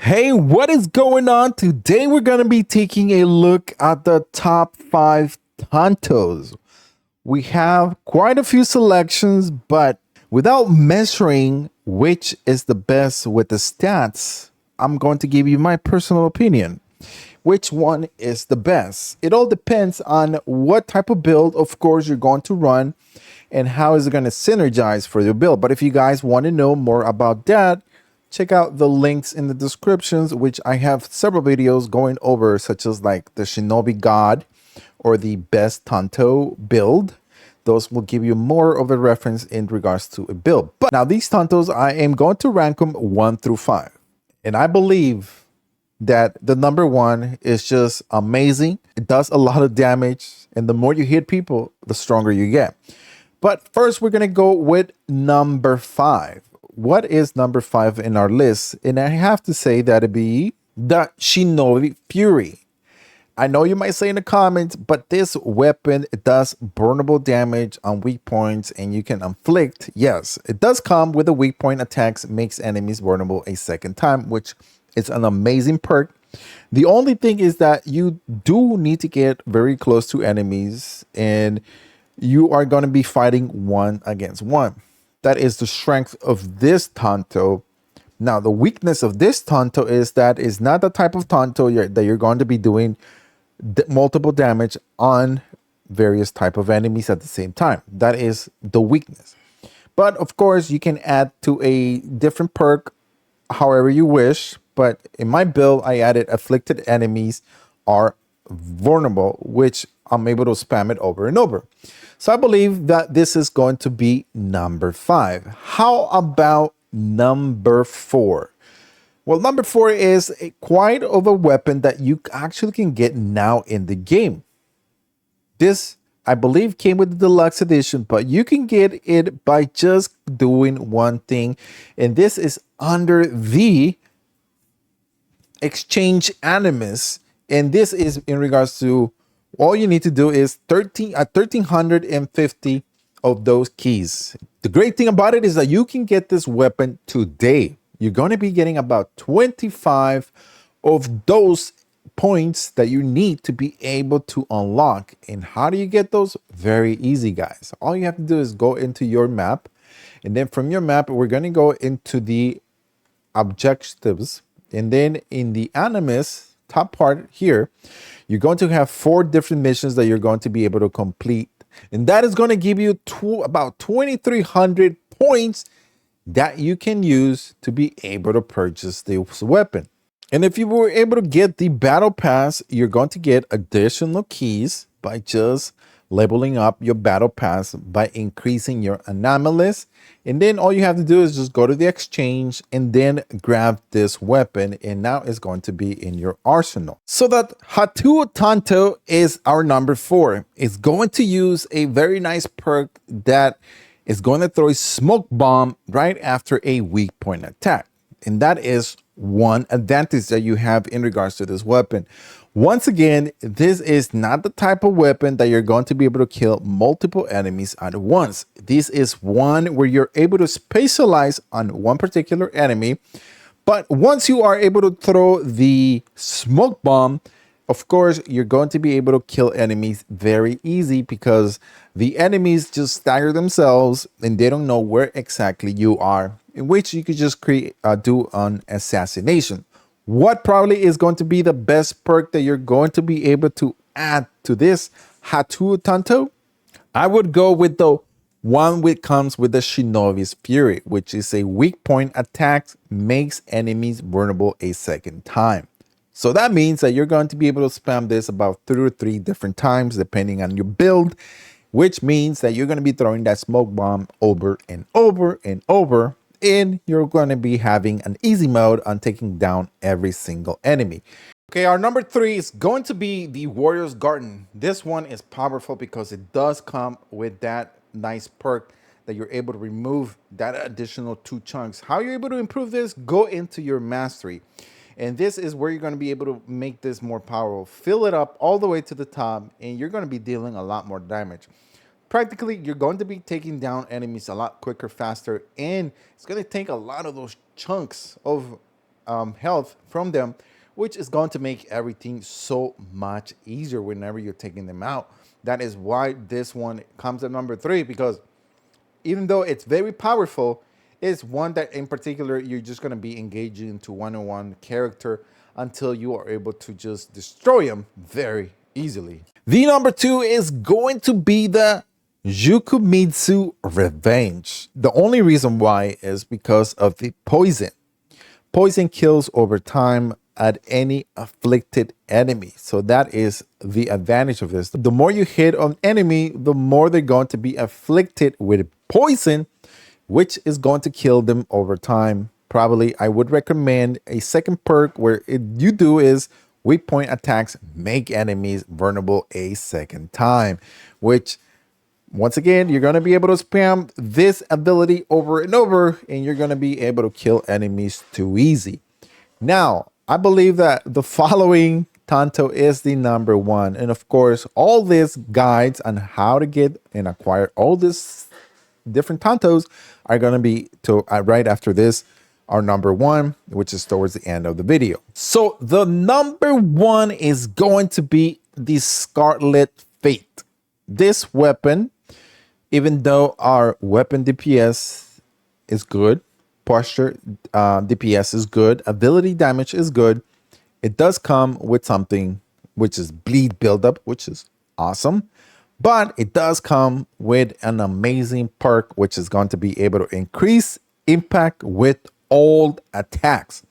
Hey, what is going on? Today we're going to be taking a look at the top 5 Tantos. We have quite a few selections, but without measuring which is the best with the stats, I'm going to give you my personal opinion. Which one is the best? It all depends on what type of build, of course, you're going to run and how is it going to synergize for your build. But if you guys want to know more about that, check out the links in the descriptions, which I have several videos going over, such as like the Shinobi God or the best Tanto build. Those will give you more of a reference in regards to a build. But now these Tantos, I am going to rank them 1 through 5. And I believe that the number 1 is just amazing. It does a lot of damage. And the more you hit people, the stronger you get. But first, we're going to go with number 5. What is number 5 in our list? And I have to say that it'd be the Shinobi Fury. I know you might say in the comments, but this weapon does burnable damage on weak points and you can inflict. Yes, it does come with a weak point attacks, makes enemies vulnerable a second time, which is an amazing perk. The only thing is that you do need to get very close to enemies and you are going to be fighting 1 against 1. That is the strength of this Tanto. Now, the weakness of this Tanto is that it's not the type of Tanto that you're going to be doing multiple damage on various type of enemies at the same time. That is the weakness. But of course, you can add to a different perk however you wish. But in my build, I added afflicted enemies are vulnerable, which I'm able to spam it over and over. So I believe that this is going to be number 5. How about number 4? Well, number 4 is quite of a weapon that you actually can get now in the game. This, I believe, came with the deluxe edition, but you can get it by just doing one thing. And this is under the exchange animus. And this is in regards to all you need to do is 1350 of those keys. The great thing about it is that you can get this weapon today. You're going to be getting about 25 of those points that you need to be able to unlock. And how do you get those? Very easy, guys. All you have to do is go into your map. And then from your map, we're going to go into the objectives. And then in the animus top part here, you're going to have 4 different missions that you're going to be able to complete. And that is going to give you about 2,300 points that you can use to be able to purchase this weapon. And if you were able to get the battle pass, you're going to get additional keys by just leveling up your battle pass by increasing your anomalous. And then all you have to do is just go to the exchange and then grab this weapon. And now it's going to be in your arsenal. So that Hatu Tanto is our number 4. It's going to use a very nice perk that is going to throw a smoke bomb right after a weak point attack. And that is one advantage that you have in regards to this weapon. Once again, this is not the type of weapon that you're going to be able to kill multiple enemies at once. This is one where you're able to specialize on one particular enemy. But once you are able to throw the smoke bomb, of course, you're going to be able to kill enemies very easy because the enemies just stagger themselves and they don't know where exactly you are, in which you could just do an assassination. What probably is going to be the best perk that you're going to be able to add to this Hatu Tanto? I would go with the one which comes with the Shinobi's Fury, which is a weak point attack, makes enemies vulnerable a second time. So that means that you're going to be able to spam this about 2 or 3 different times depending on your build, which means that you're going to be throwing that smoke bomb over and over and over, and you're going to be having an easy mode on taking down every single enemy. Okay, our number 3 is going to be the Warrior's Garden. This one is powerful because it does come with that nice perk that you're able to remove that additional 2 chunks. How you're able to improve this? Go into your mastery. And this is where you're going to be able to make this more powerful. Fill it up all the way to the top, and you're going to be dealing a lot more damage. Practically, you're going to be taking down enemies a lot quicker, faster, and it's going to take a lot of those chunks of health from them, which is going to make everything so much easier whenever you're taking them out. That is why this one comes at number 3, because even though it's very powerful, it's one that in particular you're just going to be engaging into one-on-one character until you are able to just destroy them very easily. The number 2 is going to be the Yukumitsu Revenge. The only reason why is because of the poison. Poison kills over time at any afflicted enemy. So that is the advantage of this. The more you hit on enemy, the more they're going to be afflicted with poison, which is going to kill them over time. Probably I would recommend a second perk where you do is weak point attacks make enemies vulnerable a second time, which once again, you're going to be able to spam this ability over and over, and you're going to be able to kill enemies too easy. Now, I believe that the following Tanto is the number 1. And of course, all these guides on how to get and acquire all these different Tantos are going to be to right after this, our number 1, which is towards the end of the video. So the number 1 is going to be the Scarlet Fate. This weapon, even though our weapon DPS is good, posture DPS is good, ability damage is good, it does come with something which is bleed buildup, which is awesome. But it does come with an amazing perk, which is going to be able to increase impact with all attacks.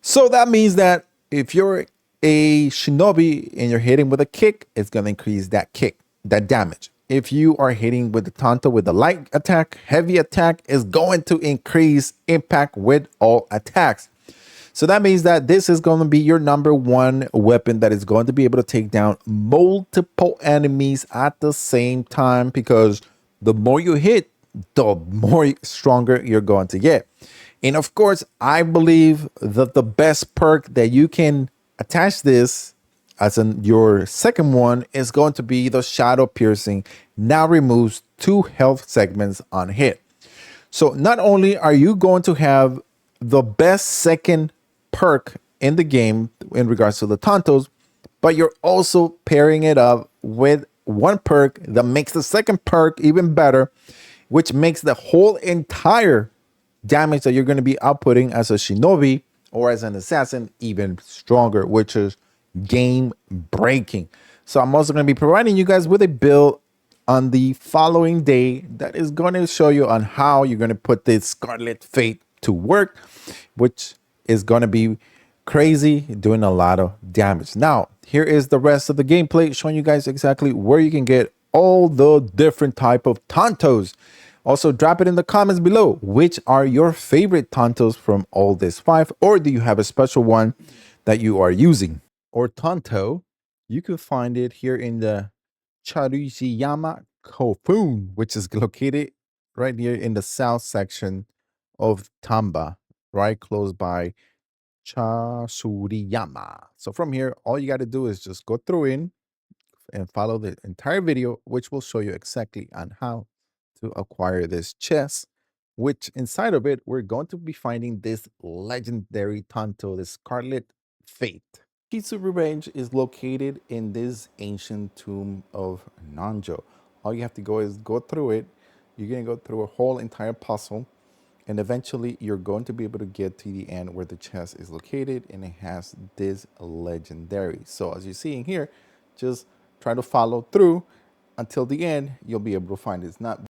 So that means that if you're a Shinobi and you're hitting with a kick, it's going to increase that kick, that damage. If you are hitting with the Tanto with a light attack, heavy attack is going to increase impact with all attacks. So that means that this is going to be your number 1 weapon that is going to be able to take down multiple enemies at the same time, because the more you hit, the more stronger you're going to get. And of course, I believe that the best perk that you can attach this as in your second one is going to be the Shadow Piercing. Now removes 2 health segments on hit. So not only are you going to have the best second perk in the game in regards to the Tantos, but you're also pairing it up with one perk that makes the second perk even better, which makes the whole entire damage that you're going to be outputting as a Shinobi or as an assassin even stronger, which is game breaking. So I'm also going to be providing you guys with a build on the following day that is going to show you on how you're going to put this Scarlet Fate to work, which is going to be crazy, doing a lot of damage. Now, here is the rest of the gameplay showing you guys exactly where you can get all the different type of Tantos. Also, drop it in the comments below. Which are your favorite Tantos from all these 5? Or do you have a special one that you are using? Or Tanto, you can find it here in the Charujiyama Kofun, which is located right here in the south section of Tamba, right close by Chasuriyama. So from here, all you got to do is just go through in and follow the entire video, which will show you exactly on how to acquire this chest, which inside of it, we're going to be finding this legendary Tanto, the Scarlet Fate. Kitsu Revenge is located in this ancient tomb of Nanjo. All you have to go is go through it. You're going to go through a whole entire puzzle, and eventually you're going to be able to get to the end where the chest is located, and it has this legendary. So as you're seeing here, just try to follow through until the end. You'll be able to find it. It's not